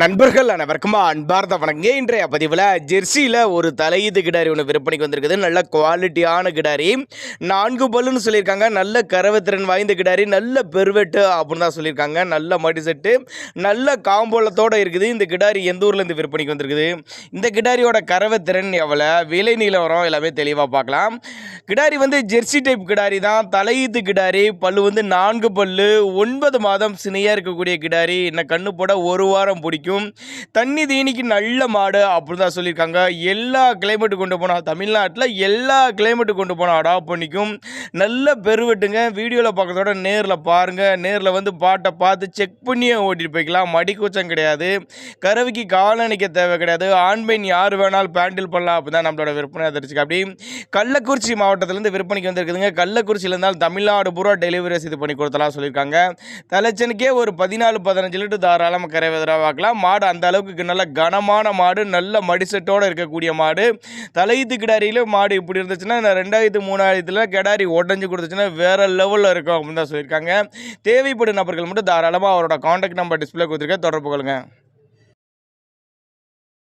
நண்பர்கள் அனைவருக்கும் அன்பார்ந்த வணங்க. இன்றைய பதிவில் ஜெர்சியில் ஒரு தலையீது கிடாரி ஒன்று விற்பனைக்கு வந்திருக்குது. நல்ல குவாலிட்டியான கிடாரி, 4 பல்லுன்னு சொல்லியிருக்காங்க. நல்ல கறவைத்திறன் வாய்ந்த கிடாரி, நல்ல பெருவெட்டு அப்படின்னு தான் சொல்லியிருக்காங்க. நல்ல மடி செட்டு, நல்ல காம்போலத்தோடு இருக்குது. இந்த கிடாரி எந்த ஊர்லேருந்து விற்பனைக்கு வந்திருக்குது, இந்த கிடாரியோட கறவைத்திறன் எவ்வளோ, விலை நிலவரம் எல்லாமே தெளிவாக பார்க்கலாம். கிடாரி வந்து ஜெர்சி டைப் கிடாரி தான், தலையீது கிடாரி, பல்லு வந்து 4 பல்லு, 9 மாதம் சினையாக இருக்கக்கூடிய கிடாரி. என்ன கண்ணு போட 1 வாரம் பிடிக்கும். தண்ணி தீனிக்கு நல்ல மாடு அப்படி தான் சொல்லியிருக்காங்க. எல்லா கிளைமேட்டு கொண்டு போனால், தமிழ்நாட்டில் எல்லா கிளைமேட்டு கொண்டு போனால் அடாப்ட் பண்ணிக்கும். நல்ல பெருவெட்டுங்க. வீடியோவில் பார்க்கறதோட நேரில் பாருங்கள். நேரில் வந்து பாட்டை பார்த்து செக் பண்ணியே ஓட்டிட்டு போய்க்கலாம். மடி கூச்சம் கிடையாது, கறவைக்கு காலணிக்க தேவை கிடையாது. ஆண் பெண் யார் வேணாலும் பேண்டில் பண்ணலாம். அப்படி தான் நம்மளோட விற்பனை தெரிஞ்சுக்க. அப்படி கள்ளக்குறிச்சி மாவட்டத்திலேருந்து விற்பனைக்கு வந்திருக்குதுங்க. கள்ளக்குறிச்சியில் இருந்தால் தமிழ்நாடு பூரா டெலிவரி இது பண்ணி கொடுத்தலாம் சொல்லியிருக்காங்க. தலைச்சனுக்கே ஒரு 14-15 லிட்டர் தாராளமாக கறவை பார்க்கலாம். மாடு அந்த அளவுக்கு நல்ல கனமான மாடு, நல்ல மடிசெட்டோடு இருக்கக்கூடிய மாடு. தலையீத்து கிடாரியில் மாடு இப்படி இருந்துச்சுன்னா 2000-3000 கிடாரி உடஞ்சி கொடுத்துச்சுன்னா வேறு லெவலில் இருக்கும் அப்படின்னு தான் சொல்லியிருக்காங்க. தேவைப்படும் நபர்கள் மட்டும் தாராளமாக அவரோட காண்டாக்ட் நம்பர் டிஸ்பிளே கொடுத்துருக்க தொடர்பு கொள்ளுங்கள்.